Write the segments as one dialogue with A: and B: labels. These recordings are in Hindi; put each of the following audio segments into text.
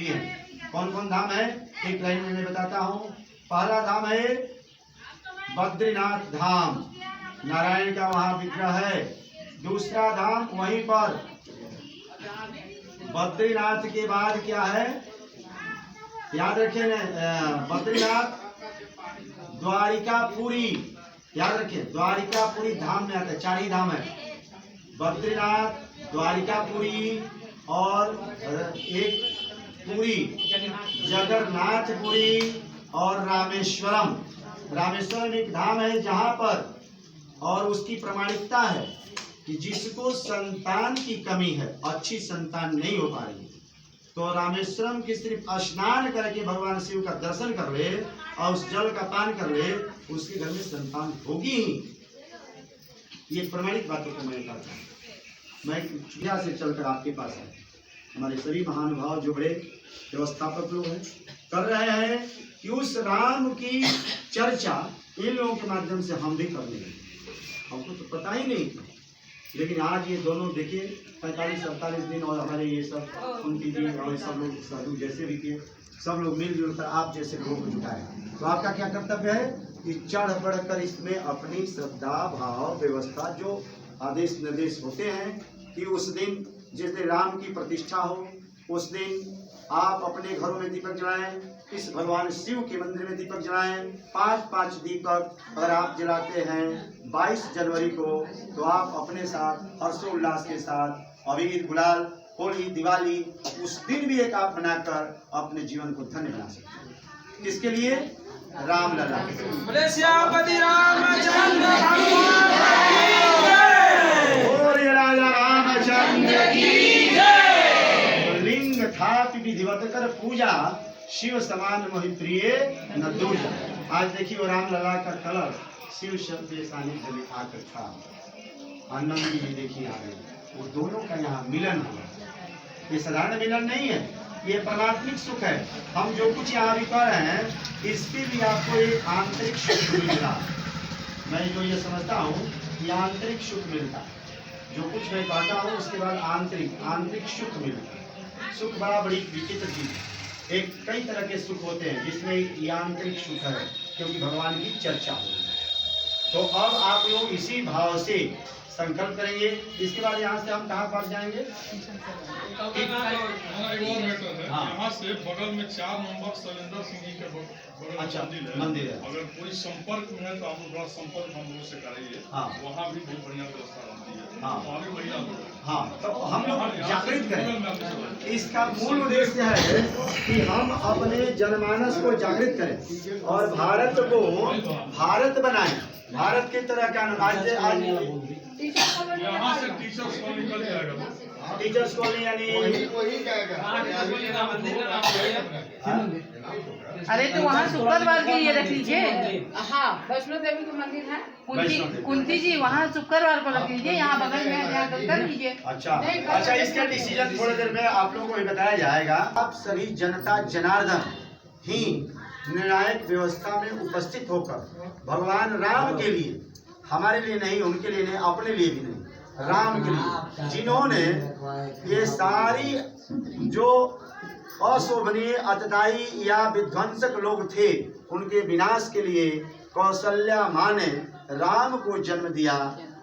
A: लोकप्रिय है। कौन कौन धाम है एक लाइन में मैं बताता हूँ। पहला धाम है बद्रीनाथ धाम, नारायण का वहाँ विग्रह है। दूसरा धाम वहीं पर बद्रीनाथ के बाद क्या है, याद रखिए न, बद्रीनाथ द्वारिकापुरी, याद रखिए द्वारिकापुरी धाम में आता है। चार ही धाम है, बद्रीनाथ, द्वारिकापुरी और एक पुरी, जगन्नाथपुरी और रामेश्वरम। रामेश्वरम एक धाम है जहाँ पर, और उसकी प्रमाणिकता है कि जिसको संतान की कमी है, अच्छी संतान नहीं हो पा रही, तो रामेश्वरम की सिर्फ स्नान करके भगवान शिव का दर्शन कर ले और उस जल का पान कर ले, उसके घर में संतान होगी ही। ये प्रमाणित बातों को मैं करता हूँ। मैं क्रिया से चलकर आपके पास है, हमारे सभी महानुभाव जो बड़े व्यवस्थापक लोग हैं कर रहे हैं कि उस राम की चर्चा इन लोगों के माध्यम से हम भी कर लेंगे। हमको तो पता ही नहीं था, लेकिन आज ये दोनों देखिए 45-47 दिन, और हमारे ये सब कुंती जी और सब लोग साधु जैसे भी किए, सब लोग मिलजुल कर आप जैसे लोगों को जुटाए। तो आपका क्या कर्तव्य है कि चढ़ बढ़ कर इसमें अपनी श्रद्धा भाव व्यवस्था जो आदेश निर्देश होते हैं कि उस दिन जिस दिन राम की प्रतिष्ठा हो, उस दिन आप अपने घरों में दीपक जलाएं, इस भगवान शिव के मंदिर में दीपक जलाएं। 5-5 दीपक अगर आप जलाते हैं 22 जनवरी को, तो आप अपने साथ हर्षोल्लास के साथ अबीर गुलाल, होली, दिवाली, उस दिन भी एक आप बनाकर अपने जीवन को धन्य बना सकते हैं। किसके लिए? राम लला।
B: बोले श्यामपति रामचंद्र
A: राजा रामचंद्र की जय। लिंग थापि विधिवत कर पूजा, शिव समान मोहि प्रिय न दूजा। आज देखिए वो राम लला का कलर शिव शब्द के सानिध्य में आकर था। आनंद जी देखिए आ गए, वो दोनों का यहाँ मिलन हुआ। ये साधारण मिलन नहीं है, ये परमात्मिक सुख है। हम जो कुछ यहाँ भी कर रहे हैं, इससे भी आपको एक आंतरिक सुख मिलेगा। मैं जो ये समझता हूँ, ये आंतरिक सुख मिलता है। जो कुछ मैं कहता हूँ उसके बाद आंतरिक सुख मिलता है। सुख बड़ा बड़ी विचित्र चीज है। एक कई तरह के सुख होते हैं, जिसमें ये आंतरिक सुख है, क्योंकि भगवान की चर्चा हो रही है। तो अब आप लोग इसी भाव से संकल्प करेंगे। इसके बाद यहाँ से हम कहाँ पर जाएंगे?
C: यहाँ से बगल में 4 नंबर शैलेंद्र सिंह जी के बगल
A: अच्छा
C: मंदिर है। अगर कोई संपर्क में है तो आप लोग संपर्क हम लोग से कराइए।
A: हाँ,
C: वहाँ भी बहुत बढ़िया व्यवस्था बनती है।
A: हाँ,
C: वहाँ भी बढ़िया लोग।
A: हाँ, तो हम लोग जागृत करें। इसका मूल उद्देश्य है कि हम अपने जनमानस को जागृत करें और भारत को भारत बनाएं। भारत की तरह का आज
C: यहाँ से टीचर्स को निकल जाएगा।
A: टीचर्स कॉलोनी यानी
D: अरे तो वहाँ शुक्रवार के लिए रख लीजिए।
E: हाँ, वैष्णो देवी का मंदिर है।
D: कुंती जी वहाँ शुक्रवार को रख लीजिए, यहाँ बगल में यहाँ कर लीजिए।
A: अच्छा, इसका डिसीजन थोड़ी देर में आप लोगों को भी बताया जाएगा। आप सभी जनता जनार्दन ही निर्णायक व्यवस्था में उपस्थित होकर भगवान राम के लिए, हमारे लिए नहीं, उनके लिए नहीं, अपने लिए भी नहीं, राम के लिए, जिन्होंने ये सारी जो अशोभनीय अतताई या विध्वंसक लोग थे, उनके विनाश के लिए कौशल्या माँ ने राम को जन्म दिया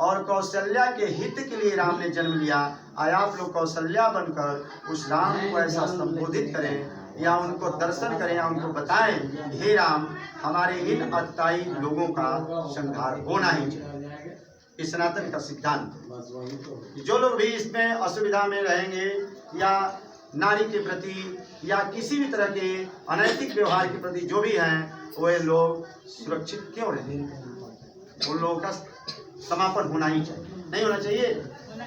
A: और कौशल्या के हित के लिए राम ने जन्म लिया। आया आप लोग कौशल्या बनकर उस राम को ऐसा संबोधित करें या उनको दर्शन करें या उनको बताएं, हे राम, हमारे इन अतताई लोगों का संहार होना ही चाहिए। इस सनातन का सिद्धांत। जो लोग भी इसमें असुविधा में रहेंगे या नारी के प्रति या किसी भी तरह के अनैतिक व्यवहार के प्रति जो भी हैं, वे लोग सुरक्षित क्यों रहें? उन लोगों का समापन होना ही चाहिए, नहीं होना चाहिए।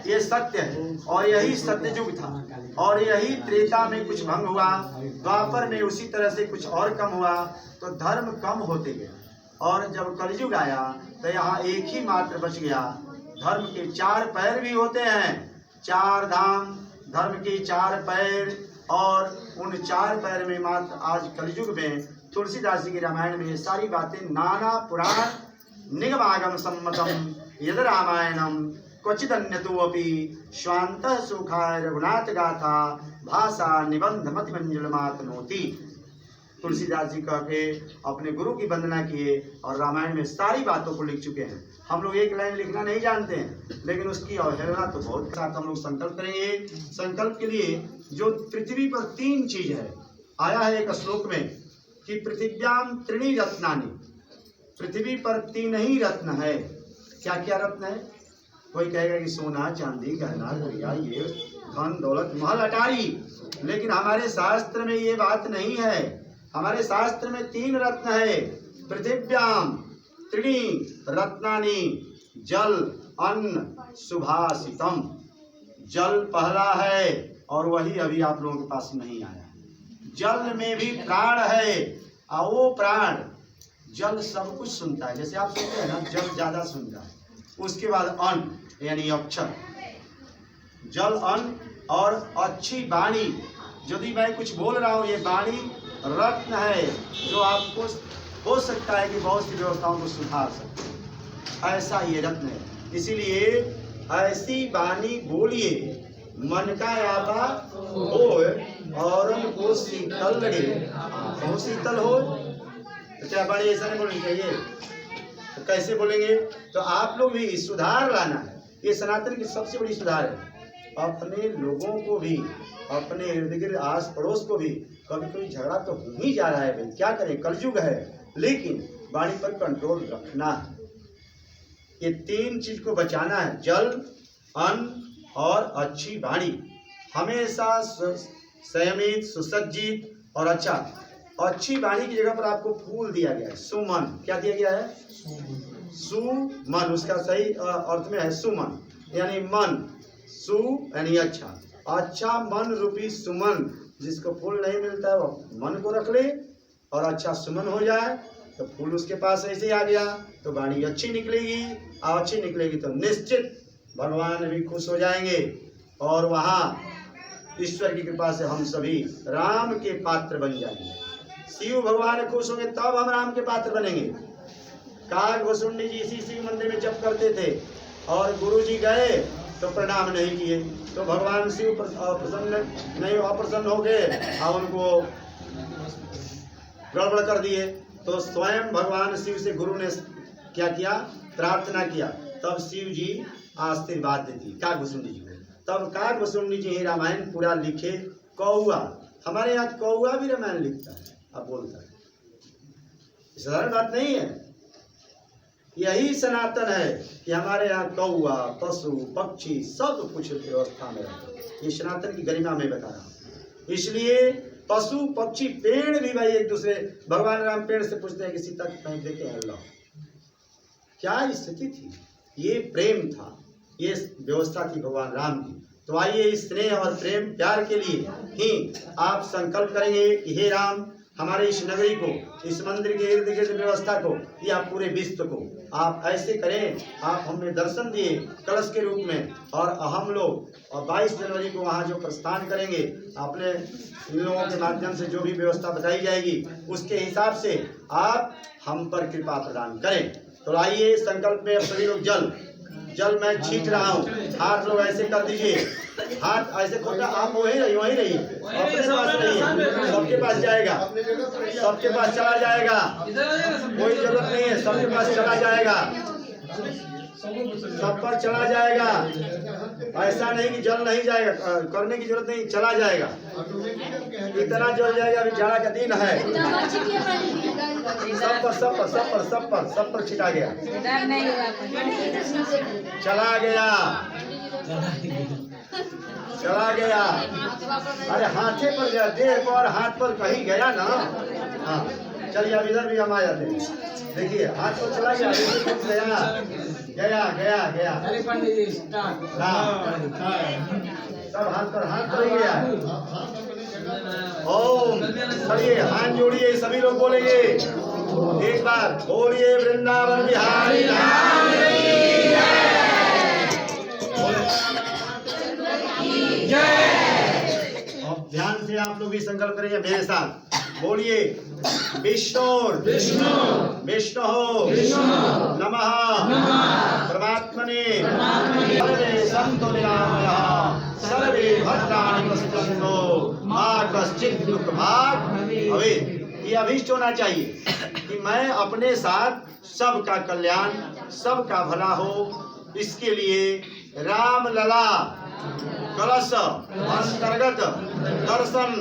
A: ये सत्य है और यही सत्य युग था और यही त्रेता में कुछ भंग हुआ, द्वापर में उसी तरह से कुछ और कम हुआ, तो धर्म कम होते गए। और जब कलयुग आया तो यहाँ एक ही मात्र बच गया। धर्म के 4 पैर भी होते हैं, 4 धाम, धर्म के 4 पैर, और उन 4 पैर में मात्र आज कलयुग में तुलसीदास जी के रामायण में ये सारी बातें नाना पुराण निगमागम सम्मतम यद रामायणम क्वचिदन्यतो अपि स्वान्तः सुखाय रघुनाथ गाथा भाषा निबंध मति मंजुलमातनोति। तुलसीदास जी कह के अपने गुरु की वंदना किए और रामायण में सारी बातों को लिख चुके हैं। हम लोग एक लाइन लिखना नहीं जानते हैं, लेकिन उसकी अवहेलना तो बहुत साथ हम लोग संकल्प करेंगे। संकल्प के लिए जो पृथ्वी पर 3 चीज है, आया है एक श्लोक में कि पृथिव्याम त्रीणि रत्नानि, पृथ्वी पर 3 ही रत्न है। क्या क्या रत्न है? कोई कहेगा कि सोना चांदी गहना गुड़िया ये धन दौलत महल अटारी, लेकिन हमारे शास्त्र में ये बात नहीं है। हमारे शास्त्र में 3 रत्न है। पृथिव्याम त्रीणि रत्नानि, जल अन्न सुभाषितम। जल पहला है और वही अभी आप लोगों के पास नहीं आया। जल में भी प्राण है और वो प्राण जल सब कुछ सुनता है। जैसे आप सुनते हैं ना, जल ज्यादा सुनता है। उसके बाद अन्न यानी अक्षर, जल अन्न और अच्छी वाणी। यदि मैं कुछ बोल रहा हूँ, ये वाणी रत्न है जो आपको हो सकता है कि बहुत सी व्यवस्थाओं को सुधार सकते। ऐसा ये रत्न है। इसीलिए ऐसी वाणी बोलिए मन का यापा हो और उनको शीतल लगे। बहुत शीतल हो तो क्या वाणी ऐसा नहीं बोलनी चाहिए? तो कैसे बोलेंगे? तो आप लोग भी सुधार लाना है। ये सनातन की सबसे बड़ी सुधार है। अपने लोगों को भी, अपने इर्द गिर्द आस पड़ोस को भी, कभी कभी झगड़ा तो हो ही जा रहा है भाई, क्या करें, कलयुग है, लेकिन वाणी पर कंट्रोल रखना है। ये 3 चीज को बचाना है, जल अन्न और अच्छी वाणी। हमेशा संयमित सुसज्जित और अच्छा। अच्छी वाणी की जगह पर आपको फूल दिया गया है, सुमन। क्या दिया गया है? सुमन। उसका सही अर्थ में है सुमन, यानी मन। सु यानी अच्छा। अच्छा मन रूपी सुमन। जिसको फूल नहीं मिलता है वो मन को रख ले और अच्छा सुमन हो जाए तो फूल उसके पास ऐसे आ गया तो वाणी अच्छी निकलेगी। और अच्छी निकलेगी तो निश्चित भगवान भी खुश हो जाएंगे और वहाँ ईश्वर की कृपा से हम सभी राम के पात्र बन जाएंगे। शिव भगवान खुश होंगे तब हम राम के पात्र बनेंगे। काग वसुंडी जी इसी शिव मंदिर में जप करते थे और गुरु जी गए तो प्रणाम नहीं किए तो भगवान शिव प्रसन्न नहीं, अप्रसन्न हो गए और उनको गड़बड़ कर दिए। तो स्वयं भगवान शिव से गुरु ने क्या किया? प्रार्थना किया। तब शिव जी आशीर्वाद देती काग वसुंडी जी को। तब काग वसुंडी जी ही रामायण पूरा लिखे। कौआ, हमारे यहाँ कौआ भी रामायण लिखता है, अब बोलता है। साधारण बात नहीं है। यही सनातन है कि हमारे यहाँ कौआ पशु पक्षी सब कुछ व्यवस्था में है। ये सनातन की गरिमा में बता रहा हूँ। इसलिए पशु पक्षी पेड़ भी भाई एक दूसरे, भगवान राम पेड़ से पूछते हैं कि सीता कहीं देखे हैं लो। क्या स्थिति थी? ये प्रेम था, ये व्यवस्था थी भगवान राम की। तो आइए इस स्नेह और प्रेम प्यार के लिए ही आप संकल्प करेंगे कि हे राम, हमारे इस नगरी को, इस मंदिर के इर्द गिर्द व्यवस्था को या पूरे विश्व को आप ऐसे करें। आप हमें दर्शन दिए कलश के रूप में और हम लोग और 22 जनवरी को वहाँ जो प्रस्थान करेंगे, अपने इन लोगों के माध्यम से जो भी व्यवस्था बताई जाएगी उसके हिसाब से आप हम पर कृपा प्रदान करें। तो आइए संकल्प में सभी लोग जल मैं छींट रहा हूँ। हाथ लोग ऐसे कर दीजिए, हाथ ऐसे खोलना। आप वहीं रहिए, वहीं रहिए, अपने पास रहिए। सबके पास जाएगा, सबके पास चला जाएगा, कोई जरूरत नहीं है, सबके पास चला जाएगा, सब पर चला जाएगा। ऐसा नहीं कि जल नहीं जाएगा, करने की जरूरत नहीं, चला जाएगा। इतना जल जाएगा। अभी जाड़ा का दिन है, सब पर छिटा गया, चला गया, चला गया। अरे हाथे पर गया, देह पर हाथ पर कहीं गया ना। हाँ चलिए, अब इधर भी हम आ जाते हैं। देखिए हाथ पर चला गया, गया गया गया। सब हाथ पर ही गया। ओम, चलिए हाथ जोड़िए, सभी लोग बोलेंगे एक बार, बोलिए वृंदावन बिहारी राम की जय। अब ध्यान से आप लोग भी संकल्प करेंगे मेरे साथ। बोलिए विष्णु विष्णु नमः परमात्मने सर्वे सन्तु निरामयाः सर्वे भद्राणि पश्यन्तु मा कश्चित् दुःखभाग् भवेत्। ये अभीष्ट होना चाहिए कि मैं अपने साथ सबका कल्याण सबका भला हो, इसके लिए राम लला कलश अंतर्गत दर्शन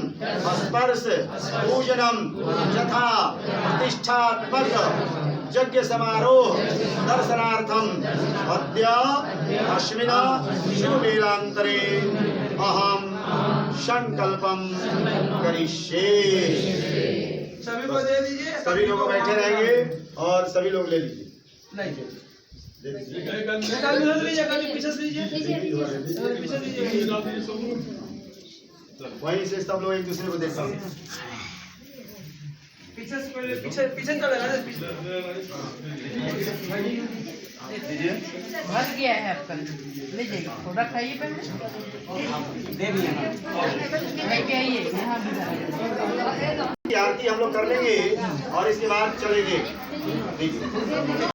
A: स्पर्श पूजनम यथा प्रतिष्ठात्मक यज्ञ समारोह दर्शनार्थम अद्य अस्मिन् शुभवेलांतरे अहम संकल्पम करिष्ये।
B: सभी को दे दीजिए।
A: सभी लोग बैठे रहेंगे और सभी लोग ले लीजिए।
B: कभी लीजिए, कभी पीछे से लीजिए, पीछे लीजिए।
A: वहीं से सब लोग एक दूसरे को देखते हैं।
B: पीछे से पहले पीछे पीछे चलेगा ना, पीछे
D: भर गया है आपका, लीजिए थोड़ा खाइए पहले, दे दिया आइए यहाँ भी।
A: आरती हम लोग कर लेंगे और इसके बाद चलेंगे।